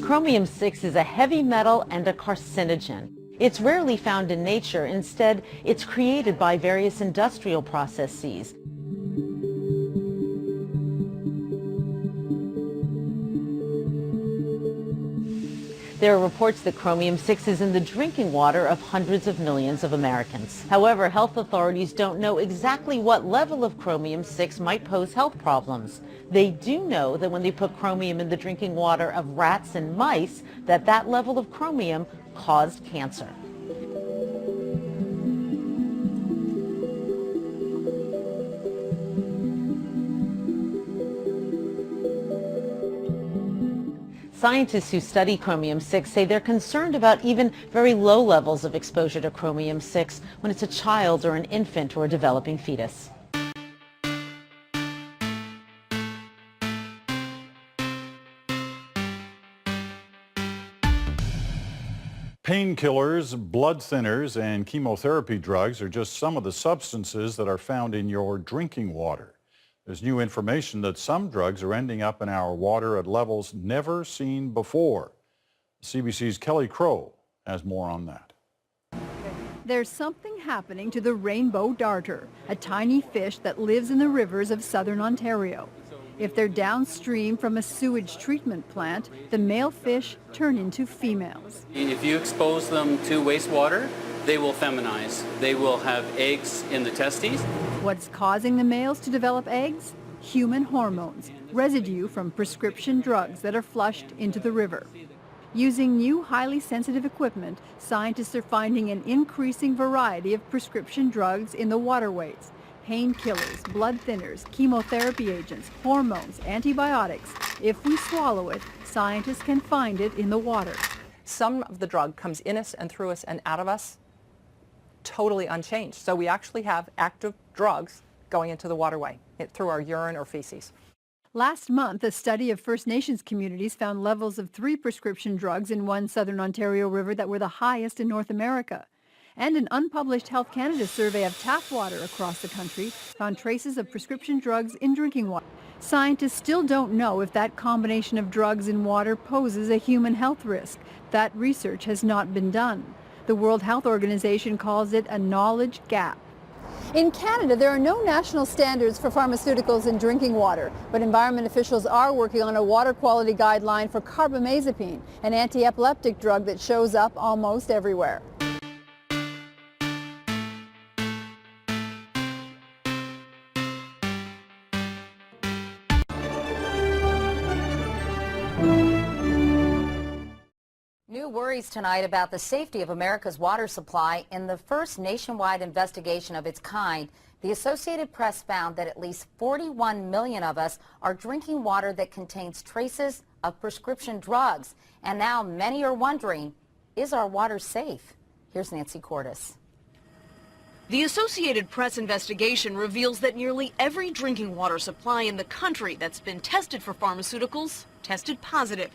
Chromium-6 is a heavy metal and a carcinogen. It's rarely found in nature. Instead, it's created by various industrial processes. There are reports that chromium-6 is in the drinking water of hundreds of millions of Americans. However, health authorities don't know exactly what level of chromium-6 might pose health problems. They do know that when they put chromium in the drinking water of rats and mice, that level of chromium caused cancer. Scientists who study chromium-6 say they're concerned about even very low levels of exposure to chromium-6 when it's a child or an infant or a developing fetus. Painkillers, blood thinners, and chemotherapy drugs are just some of the substances that are found in your drinking water. There's new information that some drugs are ending up in our water at levels never seen before. CBC's Kelly Crow has more on that. There's something happening to the rainbow darter, a tiny fish that lives in the rivers of southern Ontario. If they're downstream from a sewage treatment plant, the male fish turn into females. If you expose them to wastewater, they will feminize. They will have eggs in the testes. What's causing the males to develop eggs? Human hormones, residue from prescription drugs that are flushed into the river. Using new highly sensitive equipment, scientists are finding an increasing variety of prescription drugs in the waterways. Painkillers, blood thinners, chemotherapy agents, hormones, antibiotics. If we swallow it, scientists can find it in the water. Some of the drug comes in us and through us and out of us totally unchanged. So we actually have active drugs going into the waterway through our urine or feces. Last month, a study of First Nations communities found levels of 3 prescription drugs in one southern Ontario river that were the highest in North America. And an unpublished Health Canada survey of tap water across the country found traces of prescription drugs in drinking water. Scientists still don't know if that combination of drugs in water poses a human health risk. That research has not been done. The World Health Organization calls it a knowledge gap. In Canada, there are no national standards for pharmaceuticals in drinking water, but environment officials are working on a water quality guideline for carbamazepine, an anti-epileptic drug that shows up almost everywhere. New worries tonight about the safety of America's water supply. In the first nationwide investigation of its kind, the Associated Press found that at least 41 million of us are drinking water that contains traces of prescription drugs. And now many are wondering, is our water safe? Here's Nancy Cordes. The Associated Press investigation reveals that nearly every drinking water supply in the country that's been tested for pharmaceuticals tested positive.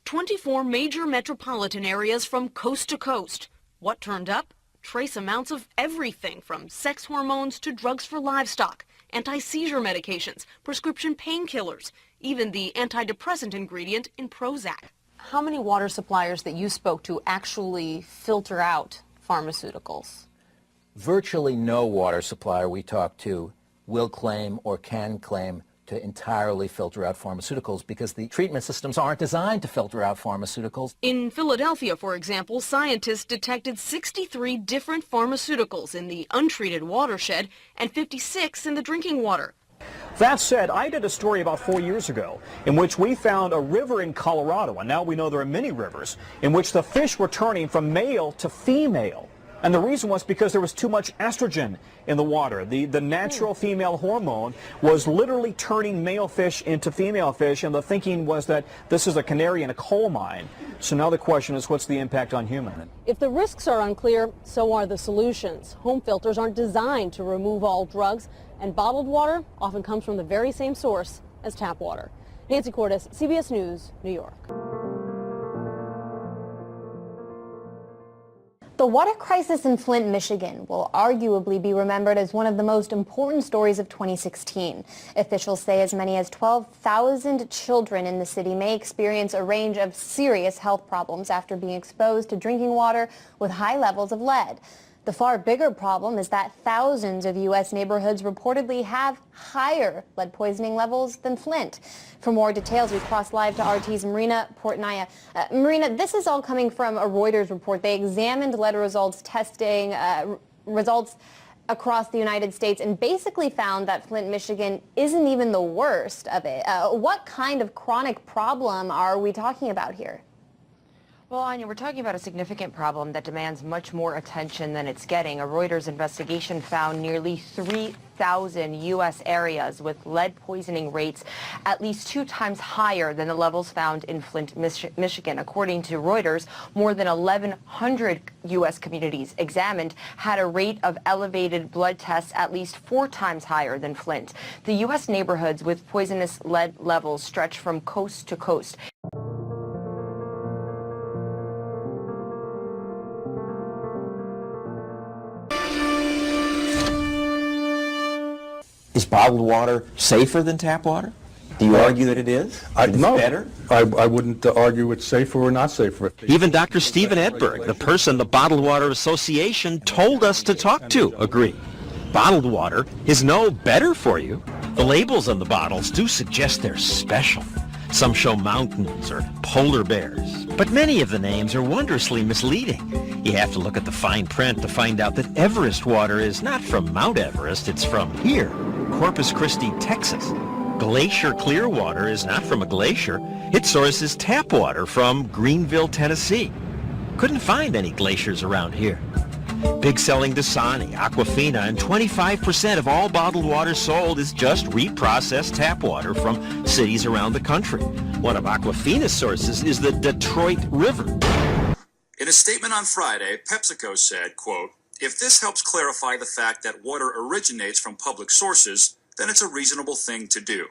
24 major metropolitan areas from coast to coast. What turned up? Trace amounts of everything from sex hormones to drugs for livestock, anti-seizure medications, prescription painkillers, even the antidepressant ingredient in Prozac. How many water suppliers that you spoke to actually filter out pharmaceuticals? Virtually no water supplier we talk to will claim or can claim to entirely filter out pharmaceuticals because the treatment systems aren't designed to filter out pharmaceuticals. In Philadelphia, for example, scientists detected 63 different pharmaceuticals in the untreated watershed and 56 in the drinking water. That said, I did a story about 4 years ago in which we found a river in Colorado, and now we know there are many rivers, in which the fish were turning from male to female. And the reason was because there was too much estrogen in the water. The natural female hormone was literally turning male fish into female fish, and the thinking was that this is a canary in a coal mine. So now the question is, what's the impact on humans? If the risks are unclear, so are the solutions. Home filters aren't designed to remove all drugs, and bottled water often comes from the very same source as tap water. Nancy Cordes, CBS News, New York. The water crisis in Flint, Michigan will arguably be remembered as one of the most important stories of 2016. Officials say as many as 12,000 children in the city may experience a range of serious health problems after being exposed to drinking water with high levels of lead. The far bigger problem is that thousands of U.S. neighborhoods reportedly have higher lead poisoning levels than Flint. For more details, we cross live to RT's Marina Portnaya. Marina, this is all coming from a Reuters report. They examined lead testing results across the United States and basically found that Flint, Michigan isn't even the worst of it. What kind of chronic problem are we talking about here? Well, Anya, we're talking about a significant problem that demands much more attention than it's getting. A Reuters investigation found nearly 3,000 U.S. areas with lead poisoning rates at least 2 times higher than the levels found in Flint, Michigan. According to Reuters, more than 1,100 U.S. communities examined had a rate of elevated blood tests at least 4 times higher than Flint. The U.S. neighborhoods with poisonous lead levels stretch from coast to coast. Is bottled water safer than tap water? Do you argue that it is? No, better? I wouldn't argue it's safer or not safer. Even Dr. Stephen Edberg, the person the Bottled Water Association told us to talk to, agree. Bottled water is no better for you. The labels on the bottles do suggest they're special. Some show mountains or polar bears, but many of the names are wondrously misleading. You have to look at the fine print to find out that Everest water is not from Mount Everest, it's from here, Corpus Christi, Texas. Glacier Clearwater is not from a glacier. Its source is tap water from Greenville, Tennessee. Couldn't find any glaciers around here. Big selling Dasani, Aquafina, and 25% of all bottled water sold is just reprocessed tap water from cities around the country. One of Aquafina's sources is the Detroit River. In a statement on Friday, PepsiCo said, quote, "If this helps clarify the fact that water originates from public sources, then it's a reasonable thing to do."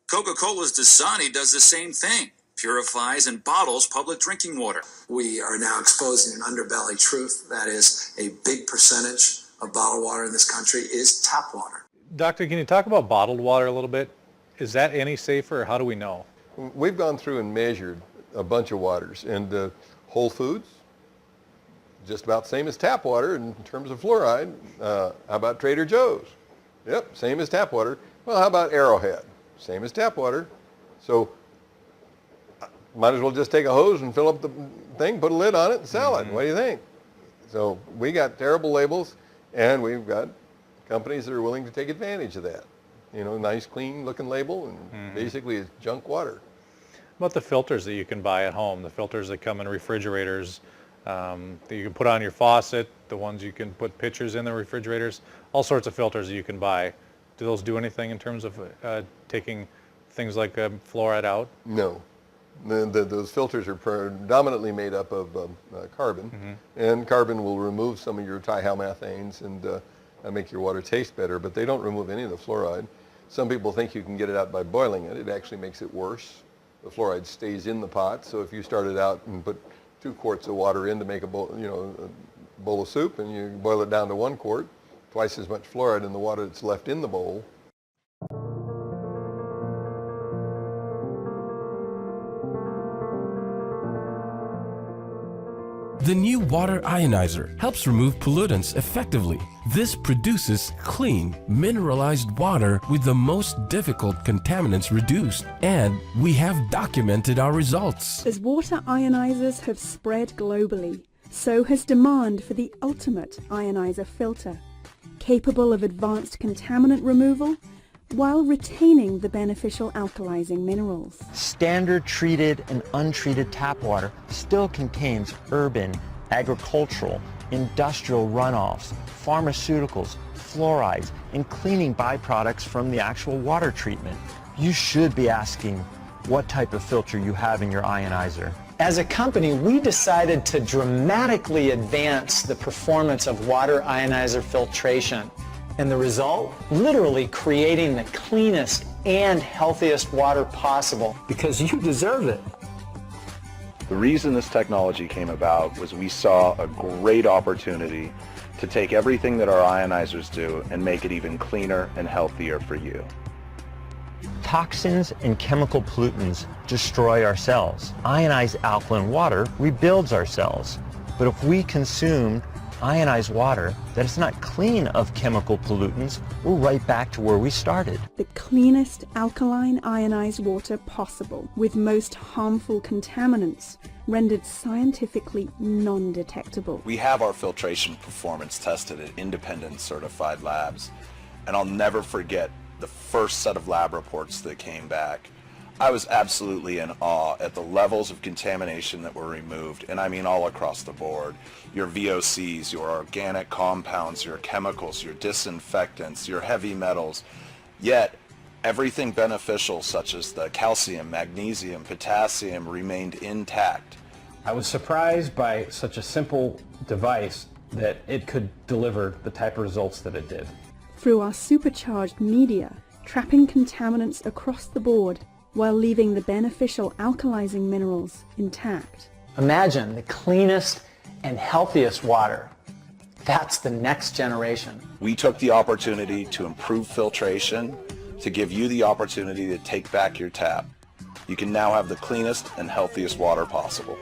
Coca-Cola's Dasani does the same thing, purifies and bottles public drinking water. We are now exposing an underbelly truth. That is, a big percentage of bottled water in this country is tap water. Doctor, can you talk about bottled water a little bit? Is that any safer, or how do we know? We've gone through and measured a bunch of waters, and Whole Foods, just about same as tap water in terms of fluoride. How about Trader Joe's? Yep, same as tap water. Well, how about Arrowhead? Same as tap water. So might as well just take a hose and fill up the thing, put a lid on it, and sell it. What do you think? So we got terrible labels, and we've got companies that are willing to take advantage of that. You know, nice, clean-looking label, and basically it's junk water. What about the filters that you can buy at home? The filters that come in refrigerators that you can put on your faucet, the ones you can put pitchers in the refrigerators, all sorts of filters that you can buy. Do those do anything in terms of taking things like fluoride out? No. Those filters are predominantly made up of carbon, and carbon will remove some of your thihalmethanes and make your water taste better, but they don't remove any of the fluoride. Some people think you can get it out by boiling it. It actually makes it worse. The fluoride stays in the pot, so if you started out and put 2 quarts of water in to make a bowl of soup, and you boil it down to 1 quart, twice as much fluoride in the water that's left in the bowl. The new water ionizer helps remove pollutants effectively. This produces clean, mineralized water with the most difficult contaminants reduced. And we have documented our results. As water ionizers have spread globally, so has demand for the ultimate ionizer filter, capable of advanced contaminant removal while retaining the beneficial alkalizing minerals. Standard treated and untreated tap water still contains urban, agricultural, industrial runoffs, pharmaceuticals, fluorides, and cleaning byproducts from the actual water treatment. You should be asking what type of filter you have in your ionizer. As a company, we decided to dramatically advance the performance of water ionizer filtration. And the result? Literally creating the cleanest and healthiest water possible. Because you deserve it. The reason this technology came about was we saw a great opportunity to take everything that our ionizers do and make it even cleaner and healthier for you. Toxins and chemical pollutants destroy our cells. Ionized alkaline water rebuilds our cells. But if we consume ionized water that is not clean of chemical pollutants, we're right back to where we started. The cleanest alkaline ionized water possible, with most harmful contaminants rendered scientifically non-detectable. We have our filtration performance tested at independent certified labs, and I'll never forget the first set of lab reports that came back. I was absolutely in awe at the levels of contamination that were removed, and I mean all across the board. Your VOCs, your organic compounds, your chemicals, your disinfectants, your heavy metals. Yet, everything beneficial such as the calcium, magnesium, potassium remained intact. I was surprised by such a simple device that it could deliver the type of results that it did. Through our supercharged media, trapping contaminants across the board while leaving the beneficial alkalizing minerals intact. Imagine the cleanest and healthiest water. That's the next generation. We took the opportunity to improve filtration, to give you the opportunity to take back your tap. You can now have the cleanest and healthiest water possible.